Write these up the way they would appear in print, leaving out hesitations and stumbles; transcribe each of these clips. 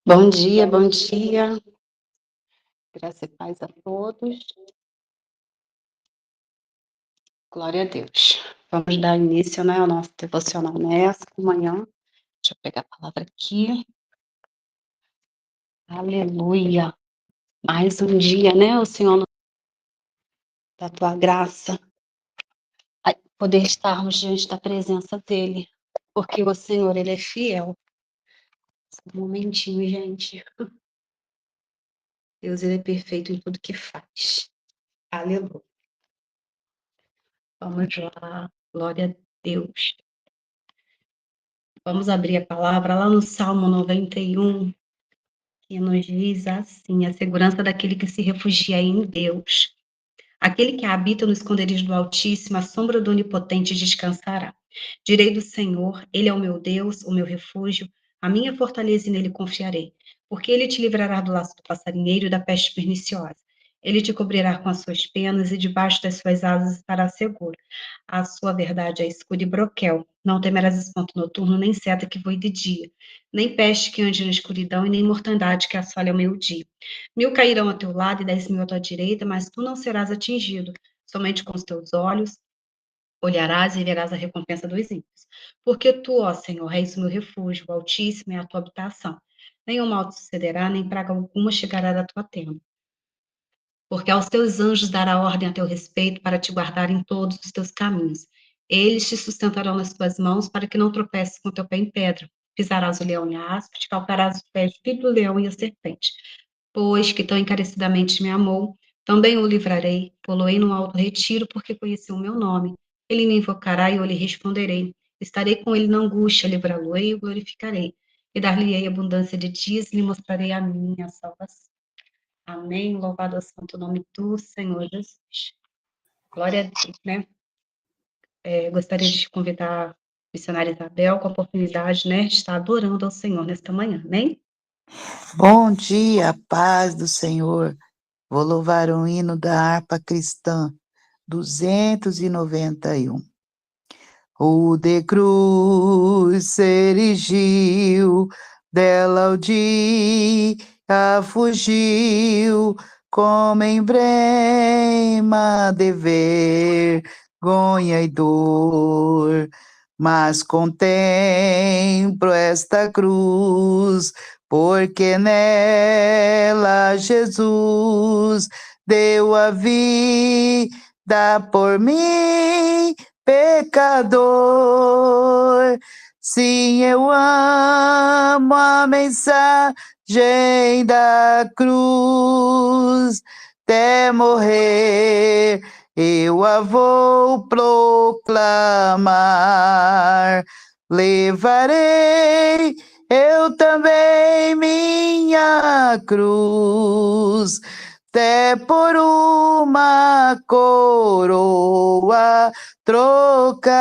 Bom dia, bom dia. Graça e paz a todos. Glória a Deus. Vamos dar início, né, ao nosso devocional nessa manhã. Deixa eu pegar a palavra aqui. Aleluia. Mais um dia, né, o Senhor, da tua graça, poder estarmos diante da presença dEle, porque o Senhor, Ele é fiel. Um momentinho, gente. Deus, Ele é perfeito em tudo que faz. Aleluia. Vamos lá. Glória a Deus. Vamos abrir a palavra lá no Salmo 91, que nos diz assim: a segurança daquele que se refugia em Deus. Aquele que habita no esconderijo do Altíssimo, a sombra do Onipotente descansará. Direi do Senhor, Ele é o meu Deus, o meu refúgio, a minha fortaleza e nele confiarei. Porque Ele te livrará do laço do passarinheiro e da peste perniciosa. Ele te cobrirá com as suas penas e debaixo das suas asas estará seguro. A sua verdade é escudo e broquel. Não temerás espanto noturno, nem seta que voe de dia, nem peste que ande na escuridão e nem mortandade que assole ao meio-dia. 1000 cairão ao teu lado e 10.000 à tua direita, mas tu não serás atingido. Somente com os teus olhos olharás e verás a recompensa dos ímpios. Porque tu, ó Senhor, és o meu refúgio, o Altíssimo é a tua habitação. Nenhum mal te sucederá, nem praga alguma chegará da tua tenda. Porque aos teus anjos dará ordem a teu respeito para te guardar em todos os teus caminhos. Eles te sustentarão nas tuas mãos para que não tropeces com o teu pé em pedra. Pisarás o leão e a aspa, te calcarás os pés do filho do leão e a serpente. Pois que tão encarecidamente me amou, também o livrarei, pô-lo-ei no alto retiro, porque conheceu o meu nome. Ele me invocará e eu lhe responderei. Estarei com ele na angústia, livrá-lo-ei e o glorificarei. E dar-lhe-ei abundância de dias e lhe mostrarei a minha salvação. Amém. Louvado é o santo nome do Senhor Jesus. Glória a Deus, né? Gostaria de convidar a missionária Isabel com a oportunidade, né, de estar adorando ao Senhor nesta manhã, amém? Bom dia, paz do Senhor. Vou louvar um hino da harpa cristã, 291. O de cruz se erigiu, dela o dia fugiu, como emblema de vergonha e dor. Mas contemplo esta cruz, porque nela Jesus deu a vida por mim, pecador. Sim, eu amo a mensagem da cruz, até morrer eu a vou proclamar. Levarei eu também minha cruz, até por uma coroa trocar.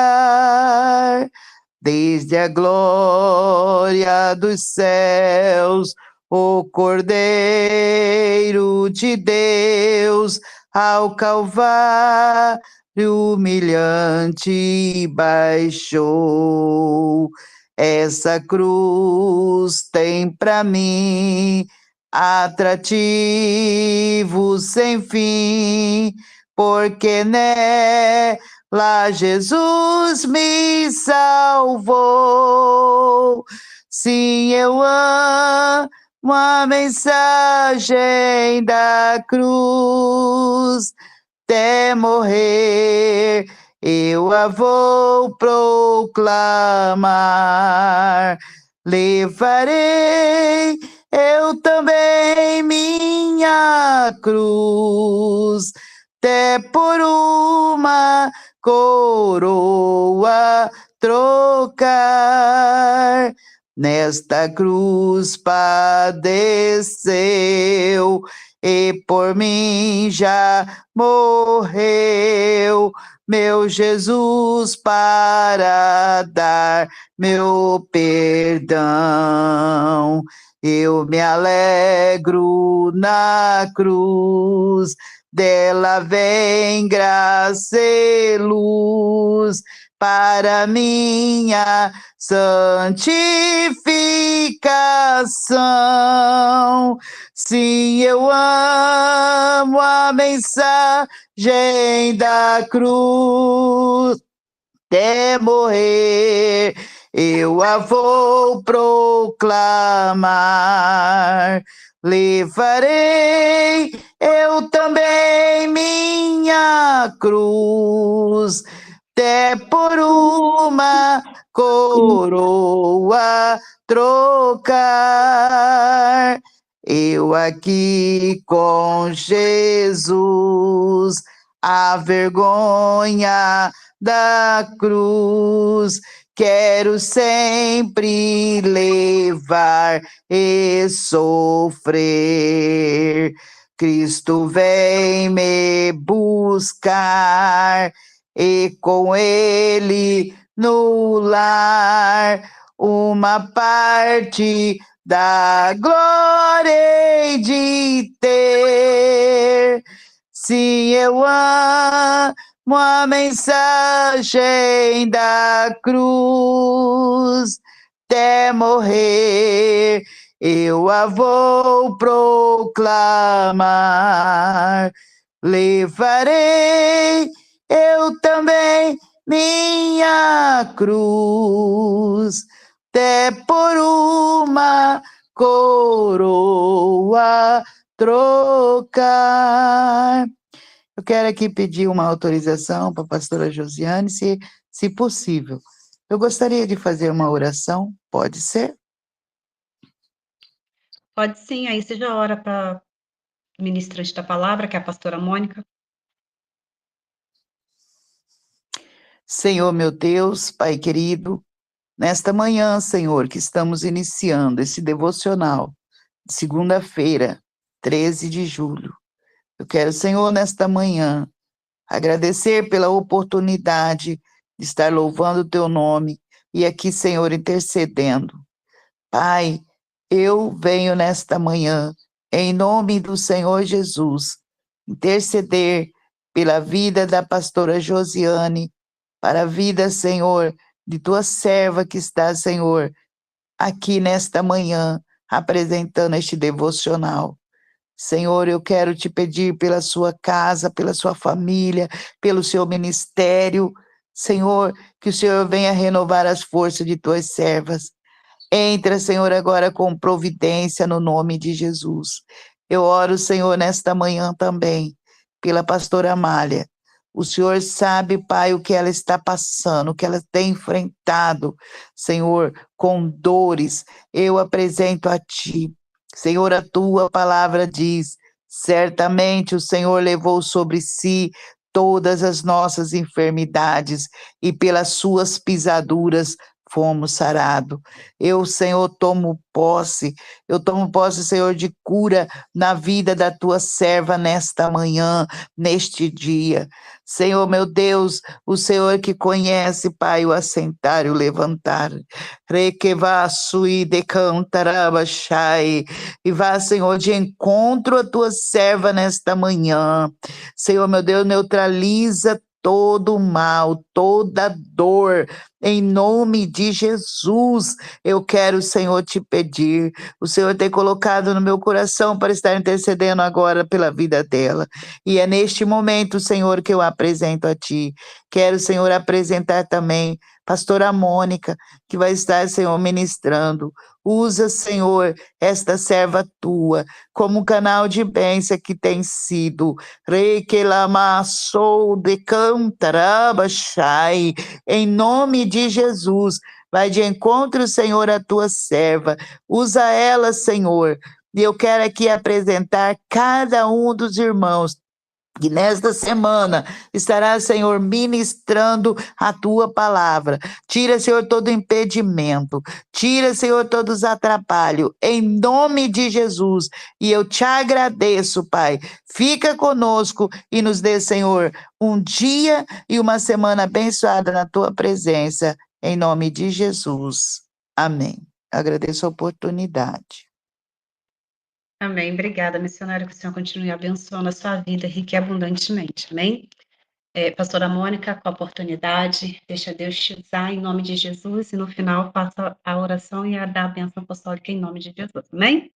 Desde a glória dos céus, o Cordeiro de Deus, ao Calvário humilhante baixou. Essa cruz tem para mim atrativo sem fim, porque nela Jesus me salvou. Sim, eu amo a mensagem da cruz, até morrer eu a vou proclamar. Levarei eu também minha cruz, até por uma coroa trocar. Nesta cruz padeceu e por mim já morreu, meu Jesus, para dar meu perdão. Eu me alegro na cruz, dela vem graça e luz, para minha santificação. Sim, eu amo a mensagem da cruz. Até morrer, eu a vou proclamar. Levarei eu também minha cruz, até por uma coroa trocar. Eu aqui com Jesus, a vergonha da cruz, quero sempre levar e sofrer. Cristo vem me buscar e com ele no lar uma parte da glória hei de ter. Se eu amo a mensagem da cruz, até morrer, eu a vou proclamar. Levarei eu também minha cruz, até por uma coroa trocar. Eu quero aqui pedir uma autorização para a pastora Josiane, se possível. Eu gostaria de fazer uma oração, pode ser? Pode sim, aí seja a hora para o ministrante da palavra, que é a pastora Mônica. Senhor meu Deus, Pai querido, nesta manhã, Senhor, que estamos iniciando esse devocional, de segunda-feira, 13 de julho. Eu quero, Senhor, nesta manhã, agradecer pela oportunidade de estar louvando o teu nome e aqui, Senhor, intercedendo. Pai, eu venho nesta manhã, em nome do Senhor Jesus, interceder pela vida da pastora Josiane, para a vida, Senhor, de tua serva que está, Senhor, aqui nesta manhã, apresentando este devocional. Senhor, eu quero te pedir pela sua casa, pela sua família, pelo seu ministério. Senhor, que o Senhor venha renovar as forças de tuas servas. Entra, Senhor, agora com providência no nome de Jesus. Eu oro, Senhor, nesta manhã também, pela pastora Amália. O Senhor sabe, Pai, o que ela está passando, o que ela tem enfrentado, Senhor, com dores. Eu apresento a Ti. Senhor, a Tua palavra diz, certamente o Senhor levou sobre si todas as nossas enfermidades e pelas suas pisaduras fomos sarados. Eu, Senhor, eu tomo posse, Senhor, de cura na vida da tua serva nesta manhã, neste dia. Senhor, meu Deus, o Senhor que conhece, Pai, o assentar e o levantar. Requevaçui decantarabachai. E vá, Senhor, de encontro à tua serva nesta manhã. Senhor, meu Deus, neutraliza todo o mal, toda dor, em nome de Jesus. Eu quero, Senhor, te pedir, o Senhor tem colocado no meu coração para estar intercedendo agora pela vida dela, e é neste momento, Senhor, que eu apresento a ti. Quero, Senhor, apresentar também pastora Mônica, que vai estar, Senhor, ministrando. Usa, Senhor, esta serva tua como um canal de bênção que tem sido. Requelamassou de cantarabachai. Em nome de Jesus, vai de encontro, Senhor, a tua serva. Usa ela, Senhor. E eu quero aqui apresentar cada um dos irmãos que nesta semana estará, Senhor, ministrando a tua palavra. Tira, Senhor, todo impedimento. Tira, Senhor, todos os atrapalhos. Em nome de Jesus. E eu te agradeço, Pai. Fica conosco e nos dê, Senhor, um dia e uma semana abençoada na tua presença. Em nome de Jesus. Amém. Agradeço a oportunidade. Amém. Obrigada, missionária, que o Senhor continue abençoando a sua vida rica e abundantemente. Amém? Pastora Mônica, com a oportunidade, deixa Deus te usar em nome de Jesus, e no final faça a oração e a da bênção apostólica em nome de Jesus, amém?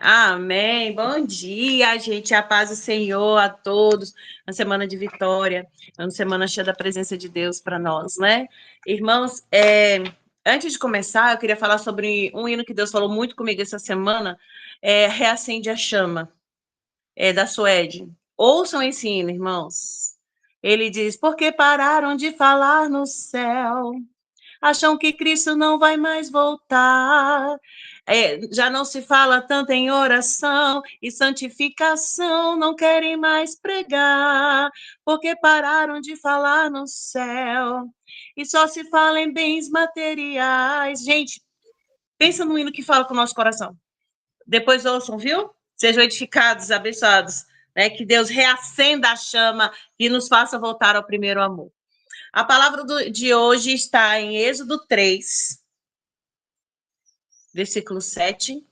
Amém. Bom dia, gente. A paz do Senhor a todos. Uma semana de vitória, uma semana cheia da presença de Deus para nós, né? Irmãos, antes de começar, eu queria falar sobre um hino que Deus falou muito comigo essa semana, Reacende a Chama, da Suede. Ouçam esse hino, irmãos. Ele diz, porque pararam de falar no céu, acham que Cristo não vai mais voltar. Já não se fala tanto em oração e santificação, não querem mais pregar, porque pararam de falar no céu e só se fala em bens materiais. Gente, pensa no hino que fala com o nosso coração. Depois ouçam, viu? Sejam edificados, abençoados, né? Que Deus reacenda a chama e nos faça voltar ao primeiro amor. A palavra de hoje está em Êxodo 3, versículo 7,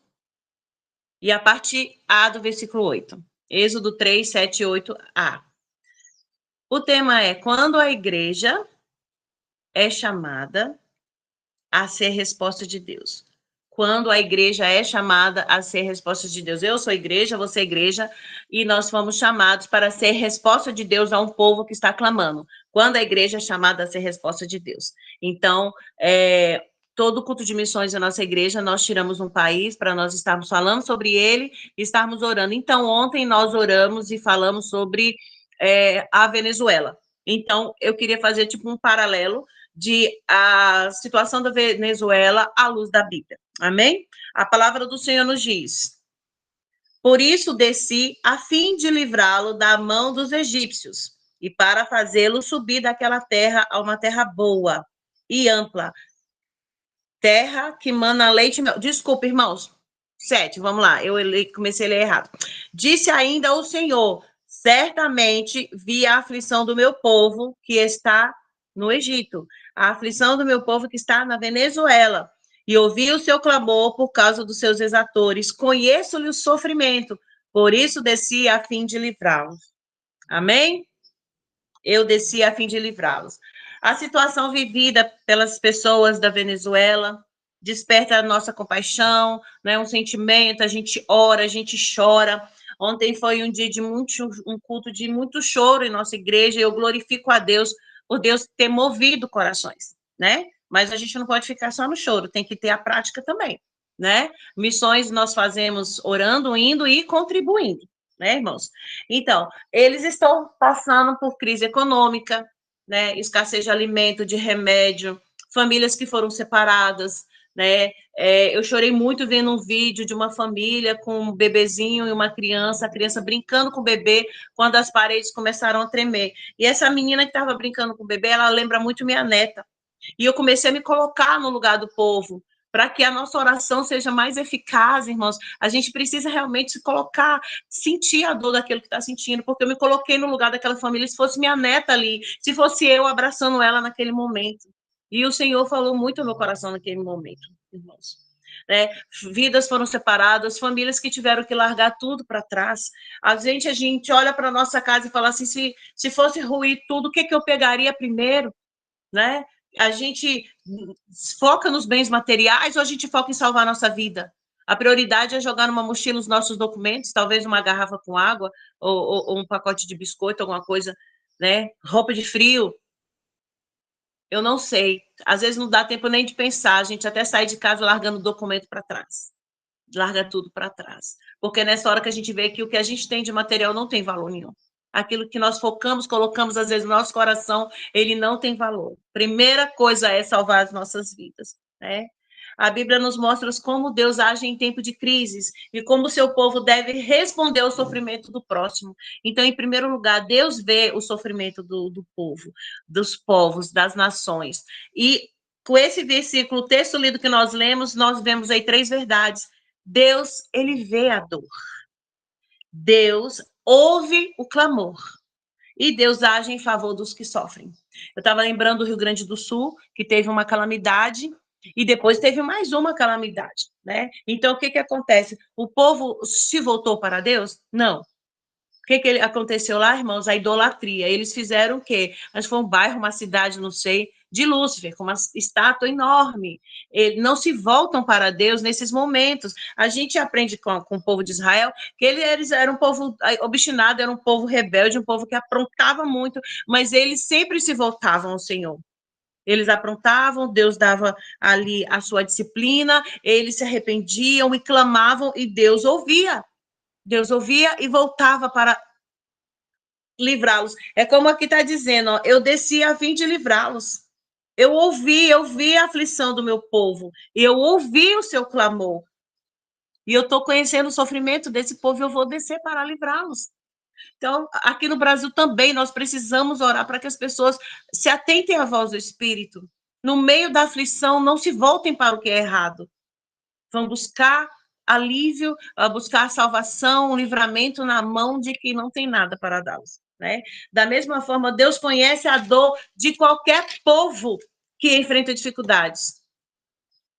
e a parte A do versículo 8. Êxodo 3, 7 e 8a. O tema é quando a igreja é chamada a ser resposta de Deus. Quando a igreja é chamada a ser resposta de Deus. Eu sou igreja, você é igreja, e nós fomos chamados para ser resposta de Deus a um povo que está clamando. Quando a igreja é chamada a ser resposta de Deus. Então, todo culto de missões da nossa igreja, nós tiramos um país para nós estarmos falando sobre ele e estarmos orando. Então, ontem nós oramos e falamos sobre a Venezuela. Então, eu queria fazer tipo um paralelo de a situação da Venezuela à luz da Bíblia. Amém? A palavra do Senhor nos diz: por isso desci a fim de livrá-lo da mão dos egípcios e para fazê-lo subir daquela terra a uma terra boa e ampla, terra que mana leite e mel. Desculpa, irmãos. 7, vamos lá. Eu comecei a ler errado. Disse ainda o Senhor: certamente vi a aflição do meu povo que está no Egito, a aflição do meu povo que está na Venezuela, e ouvi o seu clamor por causa dos seus exatores. Conheço-lhe o sofrimento, por isso desci a fim de livrá-los. Amém? Eu desci a fim de livrá-los. A situação vivida pelas pessoas da Venezuela desperta a nossa compaixão, né? Um sentimento, a gente ora, a gente chora. Ontem foi um dia de um culto de muito choro em nossa igreja, e eu glorifico a Deus por Deus ter movido corações, né? Mas a gente não pode ficar só no choro, tem que ter a prática também, né? Missões nós fazemos orando, indo e contribuindo, né, irmãos? Então, eles estão passando por crise econômica, né? Escassez de alimento, de remédio, famílias que foram separadas, né? Eu chorei muito vendo um vídeo de uma família com um bebezinho e uma criança, a criança brincando com o bebê, quando as paredes começaram a tremer. E essa menina que estava brincando com o bebê, ela lembra muito minha neta. E eu comecei a me colocar no lugar do povo, para que a nossa oração seja mais eficaz, irmãos. A gente precisa realmente se colocar, sentir a dor daquilo que está sentindo, porque eu me coloquei no lugar daquela família, se fosse minha neta ali, se fosse eu abraçando ela naquele momento. E o Senhor falou muito no meu coração naquele momento, irmãos. Vidas foram separadas, famílias que tiveram que largar tudo para trás. A gente olha para a nossa casa e fala assim, se fosse ruir tudo, o que eu pegaria primeiro, né? A gente foca nos bens materiais ou a gente foca em salvar a nossa vida? A prioridade é jogar numa mochila os nossos documentos, talvez uma garrafa com água ou um pacote de biscoito, alguma coisa, né? Roupa de frio. Eu não sei. Às vezes não dá tempo nem de pensar. A gente até sai de casa largando o documento para trás. Larga tudo para trás. Porque nessa hora que a gente vê que o que a gente tem de material não tem valor nenhum. Aquilo que nós focamos, colocamos às vezes no nosso coração, ele não tem valor. Primeira coisa é salvar as nossas vidas, né? A Bíblia nos mostra como Deus age em tempo de crises e como o seu povo deve responder ao sofrimento do próximo. Então, em primeiro lugar, Deus vê o sofrimento do povo, dos povos, das nações. E com esse versículo, o texto lido que nós lemos, nós vemos aí 3 verdades. Deus, ele vê a dor. Deus ouve o clamor. E Deus age em favor dos que sofrem. Eu estava lembrando do Rio Grande do Sul, que teve uma calamidade, e depois teve mais uma calamidade, né? Então, o que acontece? O povo se voltou para Deus? Não. que aconteceu lá, irmãos? A idolatria. Eles fizeram o quê? Acho que foi um bairro, uma cidade, não sei, de Lúcifer, com uma estátua enorme. Eles não se voltam para Deus nesses momentos. A gente aprende com o povo de Israel que eles eram um povo obstinado, era um povo rebelde, um povo que aprontava muito, mas eles sempre se voltavam ao Senhor. Eles aprontavam, Deus dava ali a sua disciplina, eles se arrependiam e clamavam, e Deus ouvia. Deus ouvia e voltava para livrá-los. É como aqui está dizendo, ó, eu desci a fim de livrá-los. Eu vi a aflição do meu povo, e eu ouvi o seu clamor. E eu estou conhecendo o sofrimento desse povo, e eu vou descer para livrá-los. Então, aqui no Brasil também, nós precisamos orar para que as pessoas se atentem à voz do Espírito. No meio da aflição, não se voltem para o que é errado. Vão buscar alívio, buscar salvação, um livramento na mão de quem não tem nada para dar-los. Né? Da mesma forma, Deus conhece a dor de qualquer povo que enfrenta dificuldades.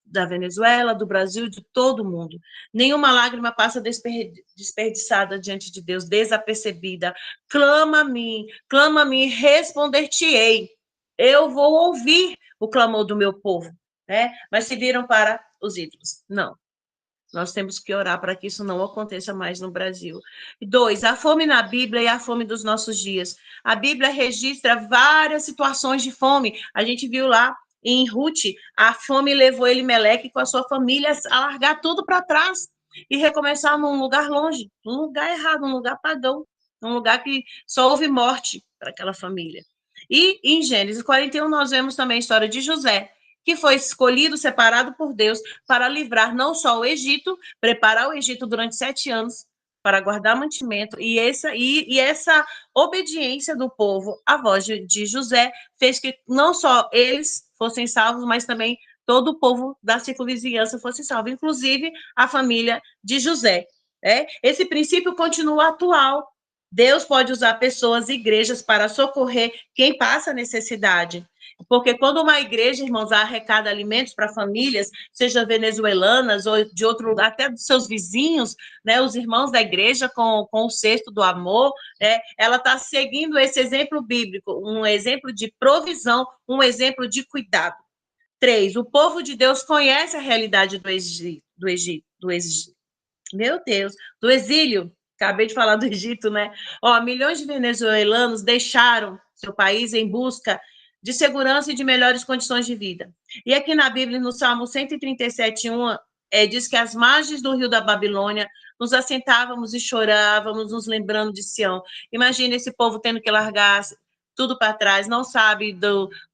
Da Venezuela, do Brasil, de todo mundo. Nenhuma lágrima passa desperdiçada diante de Deus, desapercebida. Clama a mim, responder-te-ei. Eu vou ouvir o clamor do meu povo. Né? Mas se viram para os ídolos. Não. Nós temos que orar para que isso não aconteça mais no Brasil. 2, a fome na Bíblia e a fome dos nossos dias. A Bíblia registra várias situações de fome. A gente viu lá em Ruth, a fome levou Elimeleque com a sua família a largar tudo para trás e recomeçar num lugar longe, num lugar errado, num lugar pagão, num lugar que só houve morte para aquela família. E em Gênesis 41 nós vemos também a história de José, que foi escolhido, separado por Deus, para livrar não só o Egito, preparar o Egito durante 7 anos, para guardar mantimento, e essa obediência do povo à voz de José fez que não só eles fossem salvos, mas também todo o povo da circunvizinhança fosse salvo, inclusive a família de José. Esse princípio continua atual. Deus pode usar pessoas e igrejas para socorrer quem passa necessidade. Porque quando uma igreja, irmãos, arrecada alimentos para famílias, seja venezuelanas ou de outro lugar, até dos seus vizinhos, né, os irmãos da igreja com o cesto do amor, ela está seguindo esse exemplo bíblico, um exemplo de provisão, um exemplo de cuidado. 3, o povo de Deus conhece a realidade do exílio. Acabei de falar do Egito, né? Milhões de venezuelanos deixaram seu país em busca de segurança e de melhores condições de vida. E aqui na Bíblia, no Salmo 137:1, diz que às margens do rio da Babilônia, nos assentávamos e chorávamos, nos lembrando de Sião. Imagina esse povo tendo que largar tudo para trás, não sabe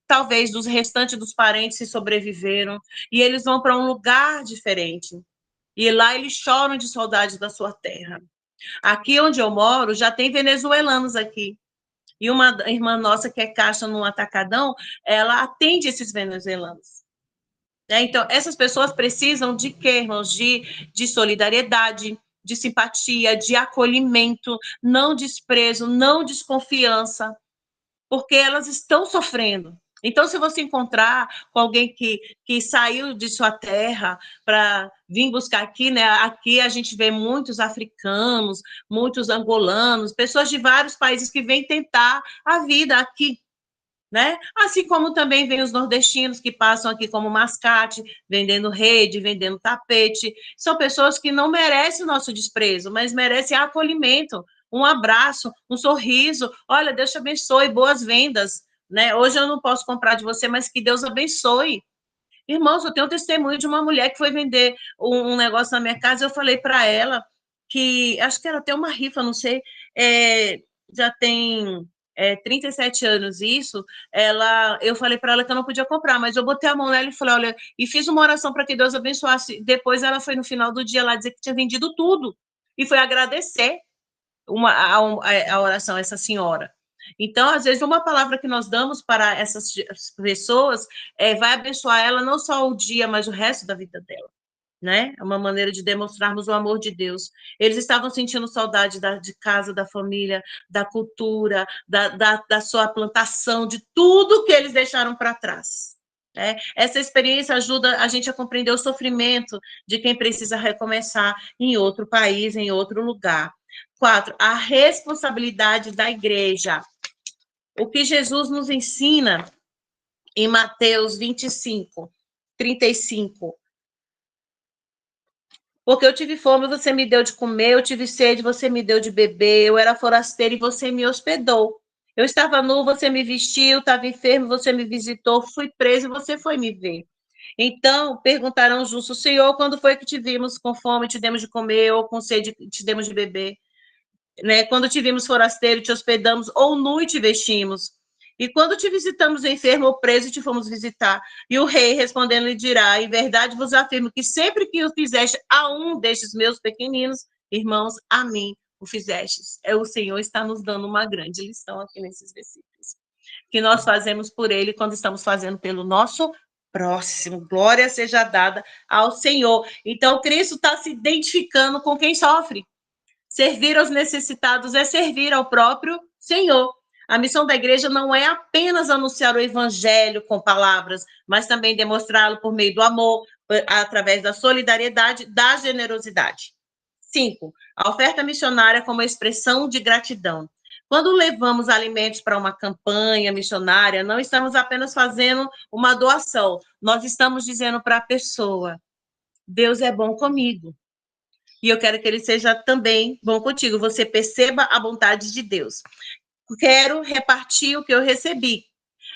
talvez dos restantes dos parentes se sobreviveram, e eles vão para um lugar diferente. E lá eles choram de saudade da sua terra. Aqui onde eu moro, já tem venezuelanos aqui. E uma irmã nossa, que é caixa no Atacadão, ela atende esses venezuelanos. Então, essas pessoas precisam de quê, irmãos? De solidariedade, de simpatia, de acolhimento, não desprezo, não desconfiança, porque elas estão sofrendo. Então, se você encontrar com alguém que saiu de sua terra para vir buscar aqui, né? Aqui a gente vê muitos africanos, muitos angolanos, pessoas de vários países que vêm tentar a vida aqui, né? Assim como também vem os nordestinos que passam aqui como mascate, vendendo rede, vendendo tapete. São pessoas que não merecem o nosso desprezo, mas merecem acolhimento, um abraço, um sorriso. Olha, Deus te abençoe, boas vendas, né? Hoje eu não posso comprar de você, mas que Deus abençoe. Irmãos, eu tenho um testemunho de uma mulher que foi vender um negócio na minha casa, eu falei para ela que, acho que era até uma rifa, não sei, já tem 37 anos isso, eu falei para ela que eu não podia comprar, mas eu botei a mão nela e falei, olha, e fiz uma oração para que Deus abençoasse. Depois ela foi no final do dia lá dizer que tinha vendido tudo, e foi agradecer a oração a essa senhora. Então, às vezes, uma palavra que nós damos para essas pessoas vai abençoar ela não só o dia, mas o resto da vida dela. Né? É uma maneira de demonstrarmos o amor de Deus. Eles estavam sentindo saudade de casa, da família, da cultura, da sua plantação, de tudo que eles deixaram para trás. Essa experiência ajuda a gente a compreender o sofrimento de quem precisa recomeçar em outro país, em outro lugar. 4, a responsabilidade da igreja. O que Jesus nos ensina em Mateus 25, 35. Porque eu tive fome, você me deu de comer, eu tive sede, você me deu de beber, eu era forasteiro e você me hospedou. Eu estava nu, você me vestiu, estava enfermo, você me visitou, fui preso e você foi me ver. Então, perguntarão os justos, Senhor, quando foi que te vimos com fome, te demos de comer, ou com sede, te demos de beber? Né? Quando te vimos forasteiro, te hospedamos, ou nu e te vestimos. E quando te visitamos enfermo ou preso, te fomos visitar. E o rei, respondendo, lhe dirá, em verdade vos afirmo que sempre que o fizeste a um destes meus pequeninos irmãos, a mim o fizestes. O Senhor está nos dando uma grande lição aqui nesses versículos. Que nós fazemos por ele quando estamos fazendo pelo nosso próximo. Glória seja dada ao Senhor. Então, Cristo está se identificando com quem sofre. Servir aos necessitados é servir ao próprio Senhor. A missão da igreja não é apenas anunciar o evangelho com palavras, mas também demonstrá-lo por meio do amor, através da solidariedade, da generosidade. 5. A oferta missionária como expressão de gratidão. Quando levamos alimentos para uma campanha missionária, não estamos apenas fazendo uma doação, nós estamos dizendo para a pessoa: Deus é bom comigo. E eu quero que ele seja também bom contigo. Você perceba a vontade de Deus. Quero repartir o que eu recebi.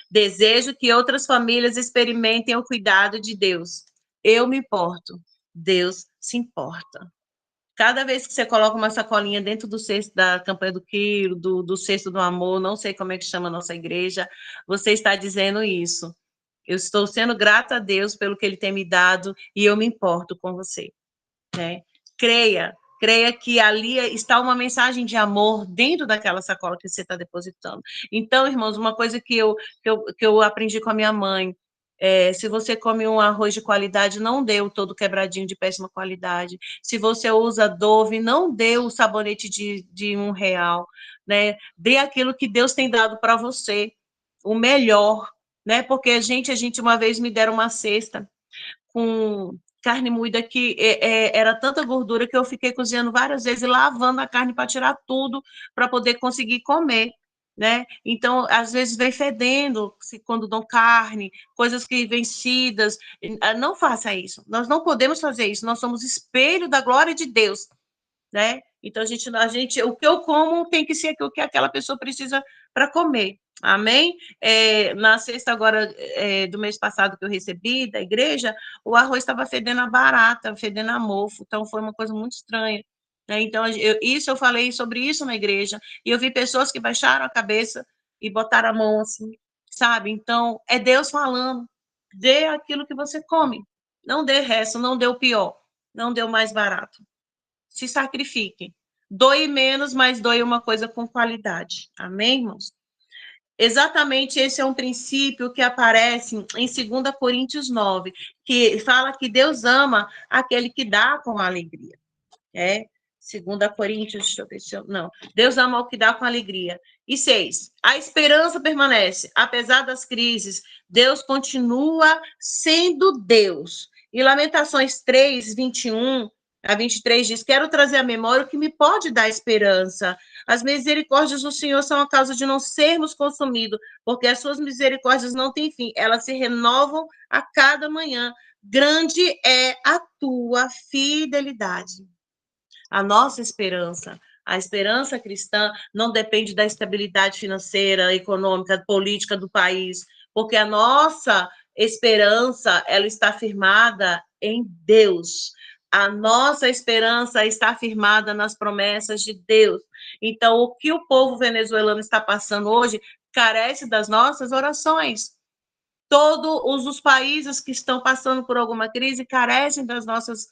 Desejo que outras famílias experimentem o cuidado de Deus. Eu me importo. Deus se importa. Cada vez que você coloca uma sacolinha dentro do cesto da campanha do quilo, do cesto do amor, não sei como é que chama a nossa igreja, você está dizendo isso. Eu estou sendo grata a Deus pelo que ele tem me dado e eu me importo com você, né? Creia que ali está uma mensagem de amor dentro daquela sacola que você está depositando. Então, irmãos, uma coisa que eu aprendi com a minha mãe, se você come um arroz de qualidade, não dê o todo quebradinho de péssima qualidade. Se você usa Dove, não dê o sabonete de R$1, né? Dê aquilo que Deus tem dado para você, o melhor, né? Porque a gente uma vez me deram uma cesta com carne moída que era tanta gordura que eu fiquei cozinhando várias vezes e lavando a carne para tirar tudo, para poder conseguir comer, né? Então, às vezes vem fedendo, quando dão carne, coisas que vencidas. Não faça isso. Nós não podemos fazer isso. Nós somos espelho da glória de Deus, né? Então, o que eu como tem que ser o que aquela pessoa precisa para comer. Amém? Na sexta agora do mês passado que eu recebi da igreja, o arroz estava fedendo a barata, fedendo a mofo, então foi uma coisa muito estranha, né? Então, eu falei sobre isso na igreja, e eu vi pessoas que baixaram a cabeça e botaram a mão assim, sabe? Então, é Deus falando, dê aquilo que você come, não dê resto, não dê o pior, não dê o mais barato. Se sacrifique. Doe menos, mas doe uma coisa com qualidade. Amém, irmãos? Exatamente esse é um princípio que aparece em 2 Coríntios 9, que fala que Deus ama aquele que dá com alegria. 2 Coríntios, deixa eu ver se eu... Não, Deus ama o que dá com alegria. E 6, a esperança permanece. Apesar das crises, Deus continua sendo Deus. E Lamentações 3, 21 a 23 diz, quero trazer à memória o que me pode dar esperança. As misericórdias do Senhor são a causa de não sermos consumidos, porque as suas misericórdias não têm fim, elas se renovam a cada manhã. Grande é a tua fidelidade. A nossa esperança, a esperança cristã não depende da estabilidade financeira, econômica, política do país, porque a nossa esperança, ela está firmada em Deus. A nossa esperança está firmada nas promessas de Deus. Então, o que o povo venezuelano está passando hoje carece das nossas orações. Todos os países que estão passando por alguma crise carecem das nossas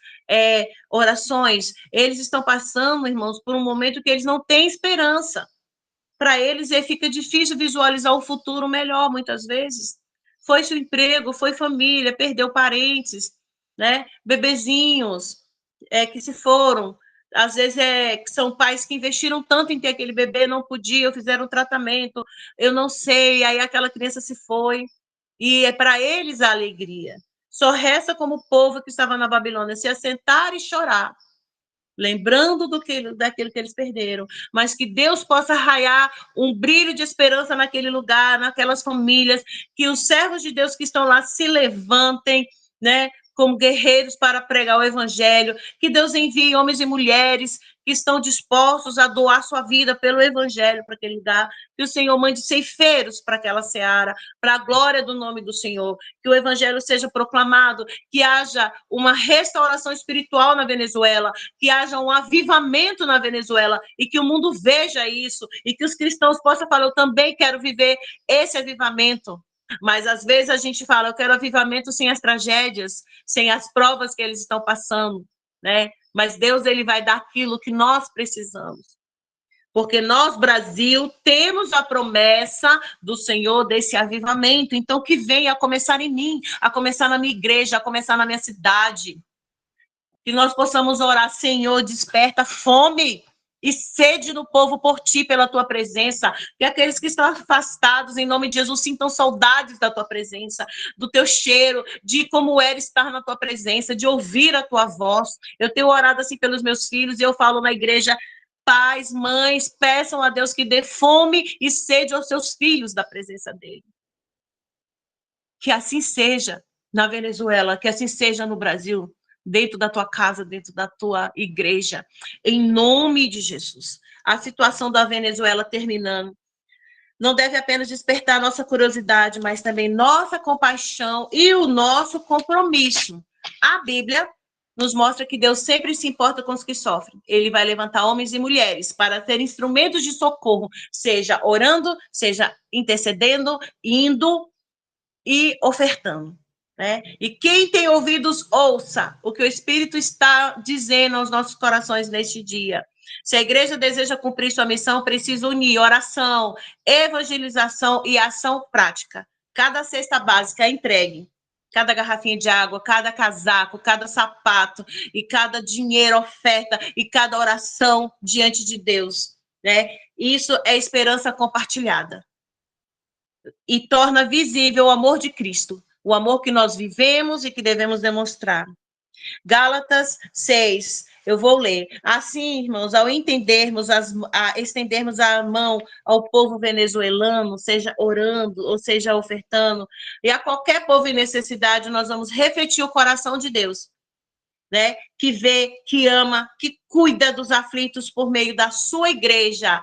orações. Eles estão passando, irmãos, por um momento que eles não têm esperança. Para eles, fica difícil visualizar o futuro melhor, muitas vezes. Foi seu emprego, foi família, perdeu parentes, né? Bebezinhos que se foram. Às vezes são pais que investiram tanto em ter aquele bebê, não podiam, fizeram um tratamento, eu não sei, aí aquela criança se foi. E é para eles a alegria. Só resta como o povo que estava na Babilônia se assentar e chorar, lembrando daquilo que eles perderam, mas que Deus possa raiar um brilho de esperança naquele lugar, naquelas famílias, que os servos de Deus que estão lá se levantem, né, como guerreiros para pregar o evangelho, que Deus envie homens e mulheres que estão dispostos a doar sua vida pelo evangelho para aquele lugar, que o Senhor mande ceifeiros para aquela seara, para a glória do nome do Senhor, que o evangelho seja proclamado, que haja uma restauração espiritual na Venezuela, que haja um avivamento na Venezuela e que o mundo veja isso e que os cristãos possam falar, eu também quero viver esse avivamento. Mas às vezes a gente fala, eu quero avivamento sem as tragédias, sem as provas que eles estão passando, né? Mas Deus, ele vai dar aquilo que nós precisamos. Porque nós, Brasil, temos a promessa do Senhor desse avivamento. Então, que venha a começar em mim, a começar na minha igreja, a começar na minha cidade. Que nós possamos orar, Senhor, desperta fome e sede no povo por ti, pela tua presença. Que aqueles que estão afastados, em nome de Jesus, sintam saudades da tua presença, do teu cheiro, de como era estar na tua presença, de ouvir a tua voz. Eu tenho orado assim pelos meus filhos e eu falo na igreja, pais, mães, peçam a Deus que dê fome e sede aos seus filhos da presença dele. Que assim seja na Venezuela, que assim seja no Brasil, dentro da tua casa, dentro da tua igreja, em nome de Jesus. A situação da Venezuela terminando não deve apenas despertar nossa curiosidade, mas também nossa compaixão e o nosso compromisso. A Bíblia nos mostra que Deus sempre se importa com os que sofrem. Ele vai levantar homens e mulheres para ser instrumentos de socorro, seja orando, seja intercedendo, indo e ofertando. Né? E quem tem ouvidos, ouça o que o Espírito está dizendo aos nossos corações neste dia. Se a igreja deseja cumprir sua missão, precisa unir oração, evangelização e ação prática. Cada cesta básica é entregue. Cada garrafinha de água, cada casaco, cada sapato e cada dinheiro, oferta e cada oração diante de Deus. Né? Isso é esperança compartilhada. E torna visível o amor de Cristo, o amor que nós vivemos e que devemos demonstrar. Gálatas 6, eu vou ler. Assim, irmãos, ao estendermos a mão ao povo venezuelano, seja orando ou seja ofertando, e a qualquer povo em necessidade, nós vamos refletir o coração de Deus, né? Que vê, que ama, que cuida dos aflitos por meio da sua igreja,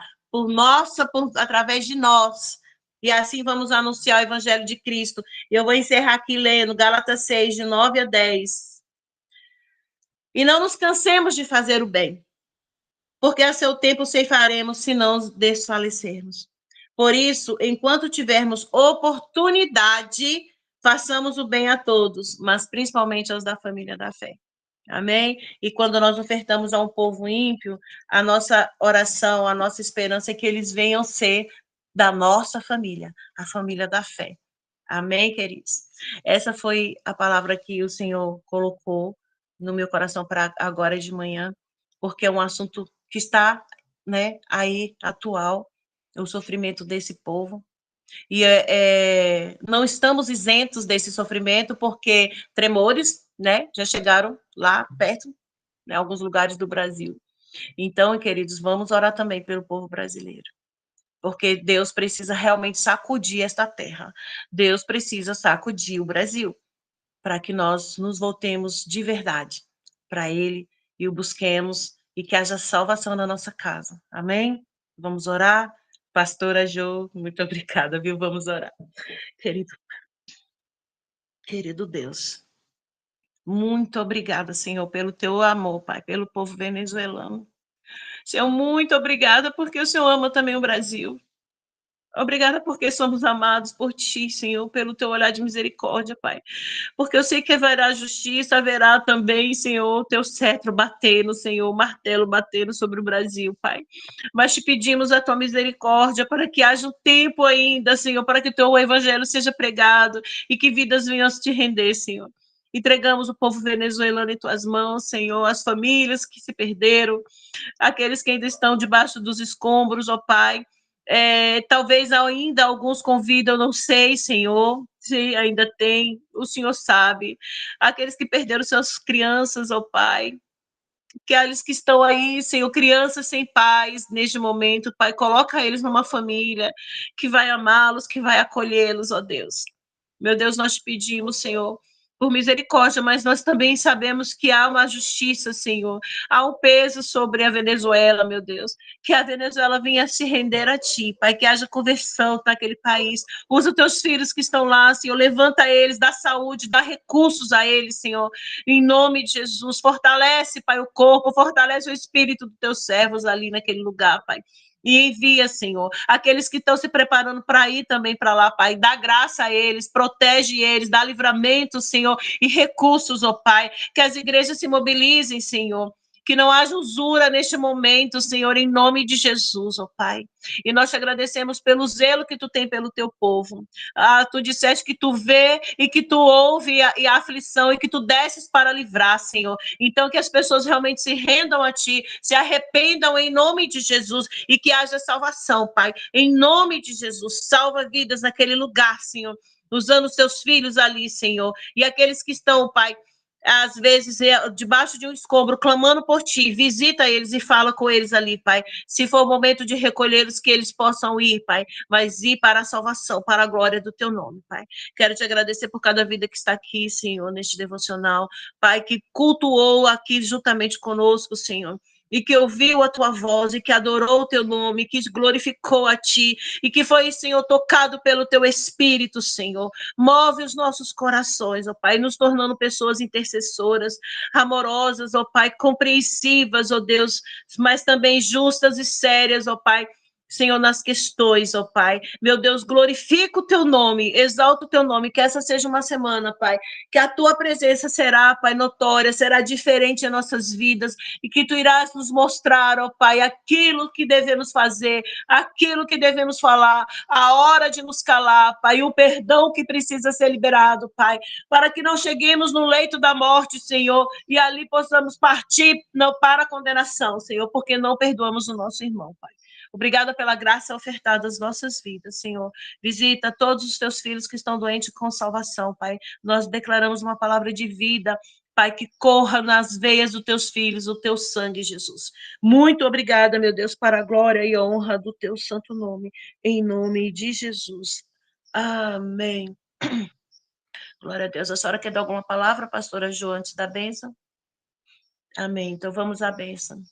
através de nós. E assim vamos anunciar o Evangelho de Cristo. Eu vou encerrar aqui lendo Gálatas 6, de 9 a 10. E não nos cansemos de fazer o bem, porque a seu tempo ceifaremos se não desfalecermos. Por isso, enquanto tivermos oportunidade, façamos o bem a todos, mas principalmente aos da família da fé. Amém? E quando nós ofertamos a um povo ímpio, a nossa oração, a nossa esperança é que eles venham ser da nossa família, a família da fé. Amém, queridos? Essa foi a palavra que o Senhor colocou no meu coração para agora de manhã, porque é um assunto que está, né, aí atual, o sofrimento desse povo. E não estamos isentos desse sofrimento, porque tremores, né, já chegaram lá perto, em alguns lugares do Brasil. Então, queridos, vamos orar também pelo povo brasileiro, porque Deus precisa realmente sacudir esta terra. Deus precisa sacudir o Brasil, para que nós nos voltemos de verdade para Ele e o busquemos e que haja salvação na nossa casa. Amém? Vamos orar? Pastora Jo, muito obrigada, viu? Vamos orar. Querido Deus, muito obrigada, Senhor, pelo teu amor, Pai, pelo povo venezuelano. Senhor, muito obrigada porque o Senhor ama também o Brasil. Obrigada porque somos amados por Ti, Senhor, pelo Teu olhar de misericórdia, Pai. Porque eu sei que haverá justiça, haverá também, Senhor, Teu cetro batendo, Senhor, o martelo batendo sobre o Brasil, Pai. Mas te pedimos a Tua misericórdia para que haja um tempo ainda, Senhor, para que o Teu evangelho seja pregado e que vidas venham a te render, Senhor. Entregamos o povo venezuelano em Tuas mãos, Senhor, as famílias que se perderam, aqueles que ainda estão debaixo dos escombros, ó Pai. Talvez ainda alguns convidam, não sei, Senhor, se ainda tem, o Senhor sabe. Aqueles que perderam suas crianças, ó Pai, aqueles que estão aí, Senhor, crianças sem pais neste momento, Pai, coloca eles numa família que vai amá-los, que vai acolhê-los, ó Deus. Meu Deus, nós te pedimos, Senhor, por misericórdia, mas nós também sabemos que há uma justiça, Senhor. Há um peso sobre a Venezuela, meu Deus. Que a Venezuela venha se render a Ti, Pai, que haja conversão naquele país. Usa os Teus filhos que estão lá, Senhor. Levanta eles, dá saúde, dá recursos a eles, Senhor. Em nome de Jesus. Fortalece, Pai, o corpo, fortalece o espírito dos Teus servos ali naquele lugar, Pai. E envia, Senhor, aqueles que estão se preparando para ir também para lá, Pai. Dá graça a eles, protege eles, dá livramento, Senhor, e recursos, ó Pai. Que as igrejas se mobilizem, Senhor. Que não haja usura neste momento, Senhor, em nome de Jesus, ó Pai. E nós te agradecemos pelo zelo que tu tem pelo teu povo. Tu disseste que tu vê e que tu ouve a aflição e que tu desces para livrar, Senhor. Então, que as pessoas realmente se rendam a ti, se arrependam em nome de Jesus e que haja salvação, Pai. Em nome de Jesus, salva vidas naquele lugar, Senhor. Usando os teus filhos ali, Senhor. E aqueles que estão, Pai, às vezes, debaixo de um escombro, clamando por ti, visita eles e fala com eles ali, Pai. Se for o momento de recolhê-los, que eles possam ir, Pai, mas ir para a salvação, para a glória do teu nome, Pai. Quero te agradecer por cada vida que está aqui, Senhor, neste devocional, Pai, que cultuou aqui juntamente conosco, Senhor, e que ouviu a tua voz, e que adorou o teu nome, que glorificou a ti, e que foi, Senhor, tocado pelo teu Espírito, Senhor. Move os nossos corações, ó Pai, nos tornando pessoas intercessoras, amorosas, ó Pai, compreensivas, ó Deus, mas também justas e sérias, ó Pai, Senhor, nas questões, ó Pai. Meu Deus, glorifica o teu nome, exalta o teu nome, que essa seja uma semana, Pai, que a tua presença será, Pai, notória, será diferente em nossas vidas, e que tu irás nos mostrar, ó Pai, aquilo que devemos fazer, aquilo que devemos falar, a hora de nos calar, Pai, o perdão que precisa ser liberado, Pai, para que não cheguemos no leito da morte, Senhor, e ali possamos partir não para a condenação, Senhor, porque não perdoamos o nosso irmão, Pai. Obrigada pela graça ofertada às nossas vidas, Senhor. Visita todos os teus filhos que estão doentes com salvação, Pai. Nós declaramos uma palavra de vida, Pai, que corra nas veias dos teus filhos, o teu sangue, Jesus. Muito obrigada, meu Deus, para a glória e honra do teu santo nome, em nome de Jesus. Amém. Glória a Deus. A senhora quer dar alguma palavra, pastora Jo, antes da bênção? Amém. Então vamos à bênção.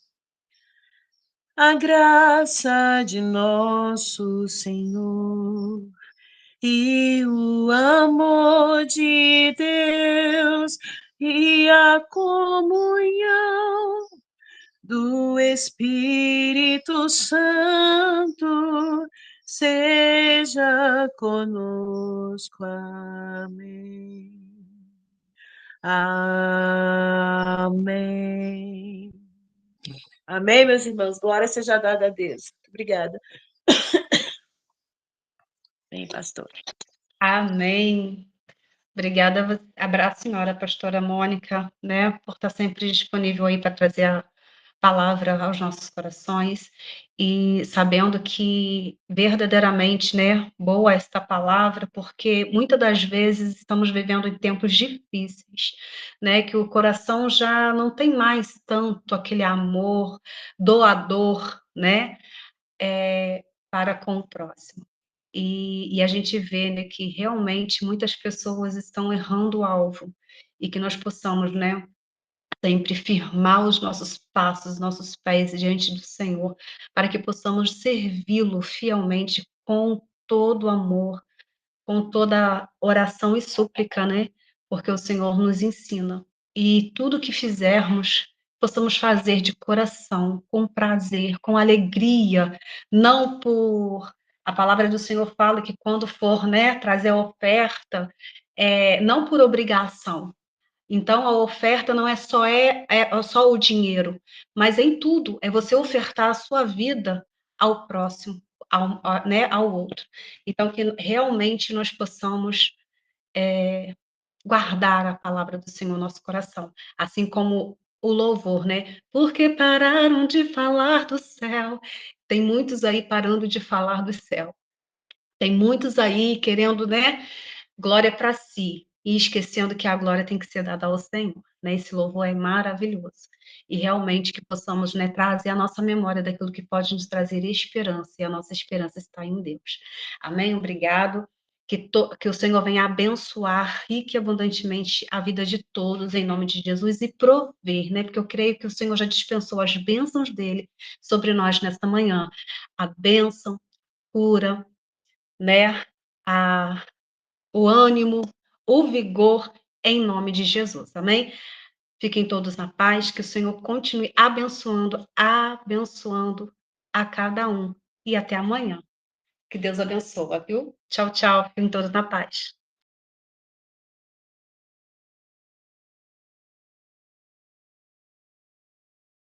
A graça de nosso Senhor e o amor de Deus e a comunhão do Espírito Santo seja conosco. Amém. Amém. Amém, meus irmãos. Glória seja dada a Deus. Muito obrigada. Bem, pastor. Amém. Obrigada, abraço, senhora pastora Mônica, né, por estar sempre disponível aí para trazer a palavra aos nossos corações e sabendo que verdadeiramente, né, boa esta palavra, porque muitas das vezes estamos vivendo em tempos difíceis, né, que o coração já não tem mais tanto aquele amor doador, né, para com o próximo. E a gente vê, né, que realmente muitas pessoas estão errando o alvo e que nós possamos, né, sempre firmar os nossos passos, nossos pés diante do Senhor, para que possamos servi-lo fielmente com todo amor, com toda oração e súplica, né? Porque o Senhor nos ensina. E tudo que fizermos, possamos fazer de coração, com prazer, com alegria, não por... A palavra do Senhor fala que quando for, né, trazer a oferta, não por obrigação. Então, a oferta não é só o dinheiro, mas em tudo, é você ofertar a sua vida ao próximo, né, ao outro. Então, que realmente nós possamos guardar a palavra do Senhor no nosso coração, assim como o louvor, né? Porque pararam de falar do céu. Tem muitos aí parando de falar do céu. Tem muitos aí querendo, né, glória para si. e esquecendo que a glória tem que ser dada ao Senhor, né? Esse louvor é maravilhoso. E realmente que possamos, né, trazer a nossa memória daquilo que pode nos trazer esperança, e a nossa esperança está em Deus. Amém? Obrigado. Que o Senhor venha abençoar rica e abundantemente a vida de todos, em nome de Jesus, e prover, né? Porque eu creio que o Senhor já dispensou as bênçãos dele sobre nós nesta manhã. A bênção, cura, né? O ânimo, o vigor, em nome de Jesus, amém? Fiquem todos na paz, que o Senhor continue abençoando, abençoando a cada um. E até amanhã. Que Deus abençoe, viu? Tchau, tchau. Fiquem todos na paz.